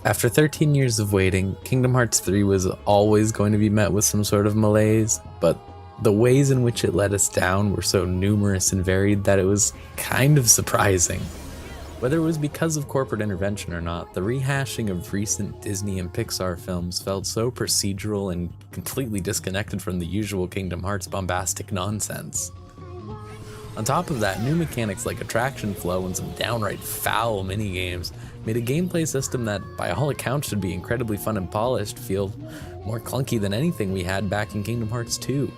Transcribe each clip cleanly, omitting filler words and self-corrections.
After 13 years of waiting, Kingdom Hearts 3 was always going to be met with some sort of malaise, but the ways in which it let us down were so numerous and varied that it was kind of surprising. Whether it was because of corporate intervention or not, the rehashing of recent Disney and Pixar films felt so procedural and completely disconnected from the usual Kingdom Hearts bombastic nonsense. On top of that, new mechanics like attraction flow and some downright foul minigames made a gameplay system that, by all accounts, should be incredibly fun and polished feel more clunky than anything we had back in Kingdom Hearts 2.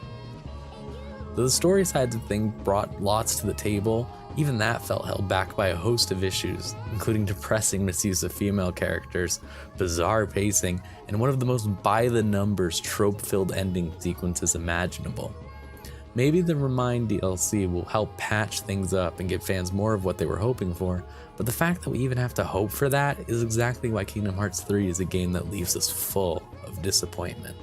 Though the story sides of things brought lots to the table, even that felt held back by a host of issues, including depressing misuse of female characters, bizarre pacing, and one of the most by-the-numbers trope-filled ending sequences imaginable. Maybe the Remind DLC will help patch things up and give fans more of what they were hoping for, but the fact that we even have to hope for that is exactly why Kingdom Hearts 3 is a game that leaves us full of disappointment.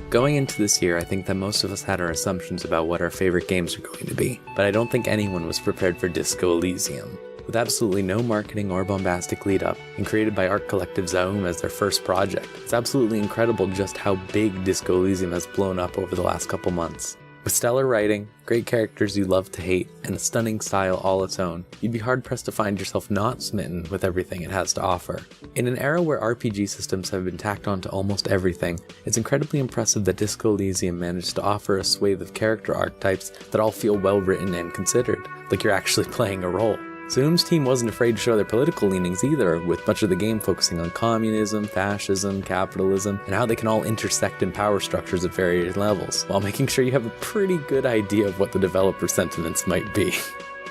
Going into this year, I think that most of us had our assumptions about what our favorite games are going to be, but I don't think anyone was prepared for Disco Elysium. With absolutely no marketing or bombastic lead-up, and created by art collective Zaum as their first project, it's absolutely incredible just how big Disco Elysium has blown up over the last couple months. With stellar writing, great characters you love to hate, and a stunning style all its own, you'd be hard-pressed to find yourself not smitten with everything it has to offer. In an era where RPG systems have been tacked onto almost everything, it's incredibly impressive that Disco Elysium managed to offer a swathe of character archetypes that all feel well-written and considered, like you're actually playing a role. Zaum's team wasn't afraid to show their political leanings either, with much of the game focusing on communism, fascism, capitalism, and how they can all intersect in power structures at various levels, while making sure you have a pretty good idea of what the developer sentiments might be.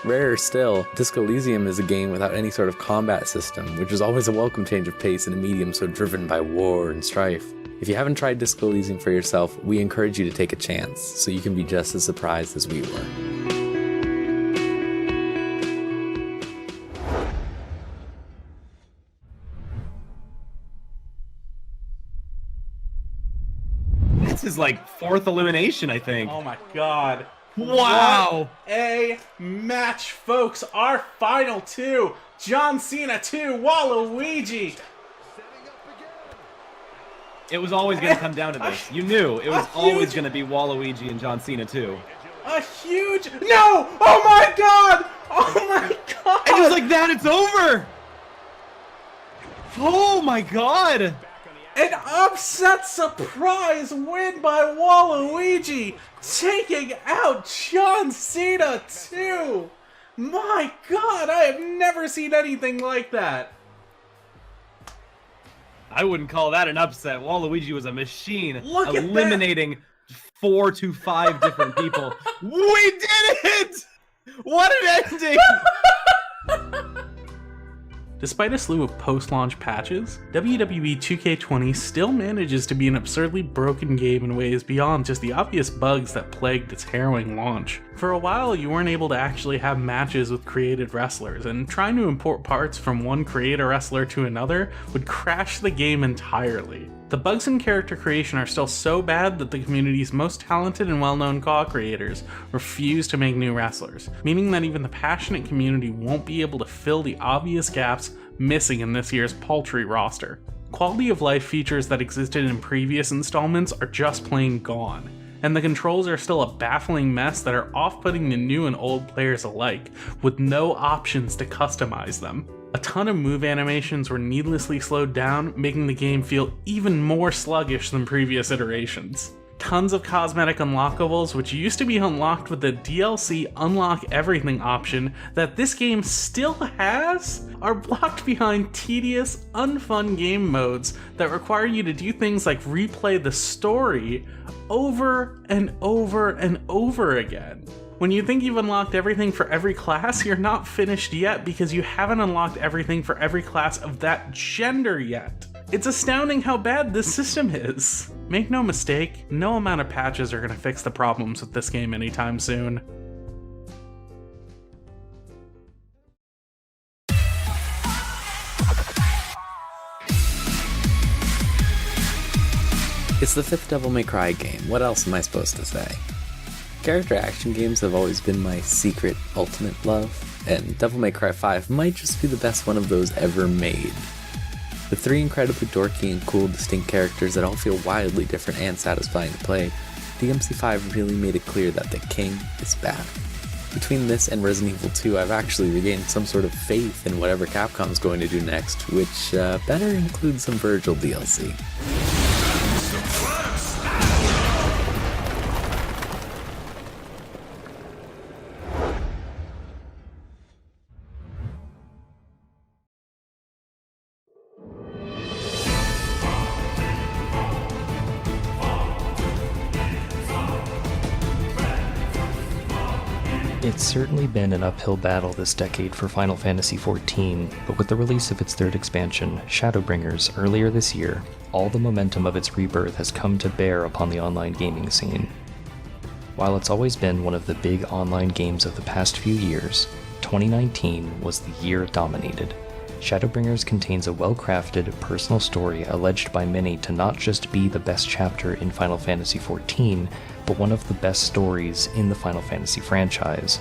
Rarer still, Disco Elysium is a game without any sort of combat system, which is always a welcome change of pace in a medium so driven by war and strife. If you haven't tried Disco Elysium for yourself, we encourage you to take a chance, so you can be just as surprised as we were. This is like fourth elimination, I think. Oh my god. Wow. What a match, folks. Our final two. John Cena 2, Waluigi. It was always going to come down to this. You knew it was always going to be Waluigi and John Cena 2. A huge... No! Oh my god! Oh my god! And just like that, it's over! Oh my god! An upset surprise win by Waluigi, taking out John Cena 2! My god, I have never seen anything like that! I wouldn't call that an upset. Waluigi was a machine, Look at eliminating 4 to 5 different people. We did it! What an ending! Despite a slew of post-launch patches, WWE 2K20 still manages to be an absurdly broken game in ways beyond just the obvious bugs that plagued its harrowing launch. For a while, you weren't able to actually have matches with created wrestlers, and trying to import parts from one creator wrestler to another would crash the game entirely. The bugs in character creation are still so bad that the community's most talented and well-known CAW creators refuse to make new wrestlers, meaning that even the passionate community won't be able to fill the obvious gaps missing in this year's paltry roster. Quality of life features that existed in previous installments are just plain gone, and the controls are still a baffling mess that are off-putting to new and old players alike, with no options to customize them. A ton of move animations were needlessly slowed down, making the game feel even more sluggish than previous iterations. Tons of cosmetic unlockables, which used to be unlocked with the DLC Unlock Everything option that this game still has, are blocked behind tedious, unfun game modes that require you to do things like replay the story over and over and over again. When you think you've unlocked everything for every class, you're not finished yet because you haven't unlocked everything for every class of that gender yet. It's astounding how bad this system is. Make no mistake, no amount of patches are going to fix the problems with this game anytime soon. It's the 5th Devil May Cry game, what else am I supposed to say? Character action games have always been my secret ultimate love, and Devil May Cry 5 might just be the best one of those ever made. With 3 incredibly dorky and cool distinct characters that all feel wildly different and satisfying to play, DMC5 really made it clear that the king is back. Between this and Resident Evil 2, I've actually regained some sort of faith in whatever Capcom's going to do next, which better include some Virgil DLC. It's certainly been an uphill battle this decade for Final Fantasy XIV, but with the release of its 3rd expansion, Shadowbringers, earlier this year, all the momentum of its rebirth has come to bear upon the online gaming scene. While it's always been one of the big online games of the past few years, 2019 was the year it dominated. Shadowbringers contains a well-crafted, personal story alleged by many to not just be the best chapter in Final Fantasy XIV, but one of the best stories in the Final Fantasy franchise.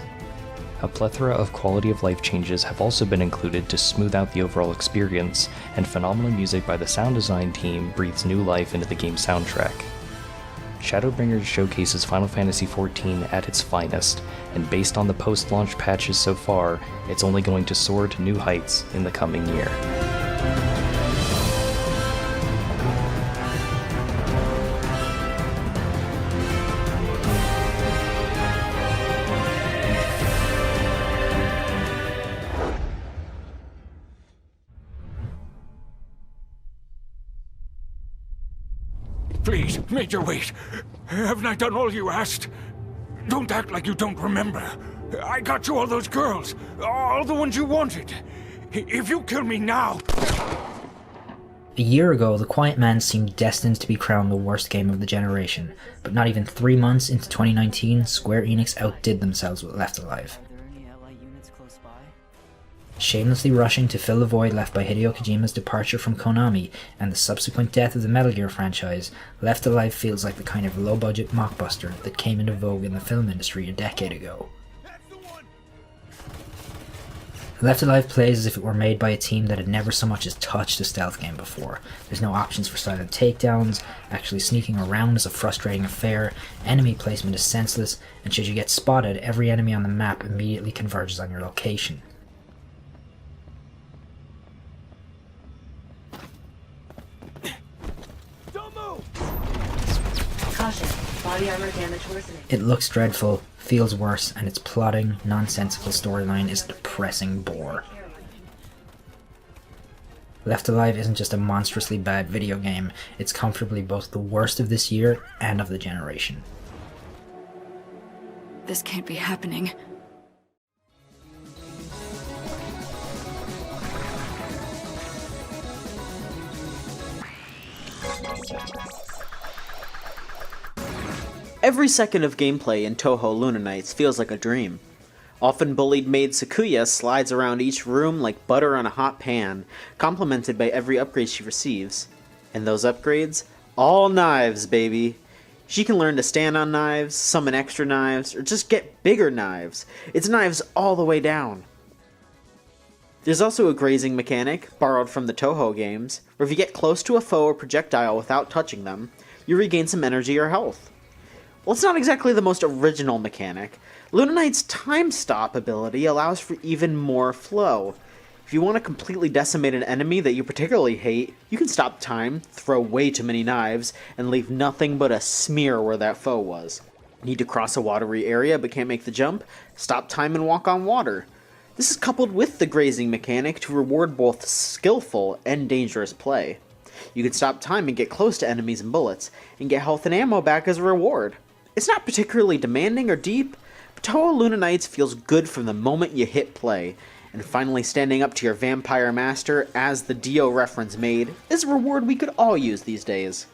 A plethora of quality-of-life changes have also been included to smooth out the overall experience, and phenomenal music by the sound design team breathes new life into the game's soundtrack. Shadowbringers showcases Final Fantasy XIV at its finest, and based on the post-launch patches so far, it's only going to soar to new heights in the coming year. Please, Major, wait. Haven't I done all you asked? Don't act like you don't remember. I got you all those girls. All the ones you wanted. If you kill me now... A year ago, The Quiet Man seemed destined to be crowned the worst game of the generation, but not even 3 months into 2019, Square Enix outdid themselves with Left Alive. Shamelessly rushing to fill the void left by Hideo Kojima's departure from Konami and the subsequent death of the Metal Gear franchise, Left Alive feels like the kind of low-budget mockbuster that came into vogue in the film industry a decade ago. Left Alive plays as if it were made by a team that had never so much as touched a stealth game before. There's no options for silent takedowns, actually sneaking around is a frustrating affair, enemy placement is senseless, and should you get spotted, every enemy on the map immediately converges on your location. Body armor damage worsening. It looks dreadful, feels worse, and its plotting, nonsensical storyline is a depressing bore. Left Alive isn't just a monstrously bad video game, it's comfortably both the worst of this year and of the generation. This can't be happening. Every second of gameplay in Touhou Luna Nights feels like a dream. Often bullied maid Sakuya slides around each room like butter on a hot pan, complimented by every upgrade she receives. And those upgrades? All knives, baby! She can learn to stand on knives, summon extra knives, or just get bigger knives. It's knives all the way down. There's also a grazing mechanic, borrowed from the Touhou games, where if you get close to a foe or projectile without touching them, you regain some energy or health. Well, it's not exactly the most original mechanic. Luna Knight's Time Stop ability allows for even more flow. If you want to completely decimate an enemy that you particularly hate, you can stop time, throw way too many knives, and leave nothing but a smear where that foe was. Need to cross a watery area but can't make the jump? Stop time and walk on water. This is coupled with the grazing mechanic to reward both skillful and dangerous play. You can stop time and get close to enemies and bullets, and get health and ammo back as a reward. It's not particularly demanding or deep, but Touhou Luna Nights feels good from the moment you hit play, and finally standing up to your vampire master, as the Dio reference made, is a reward we could all use these days.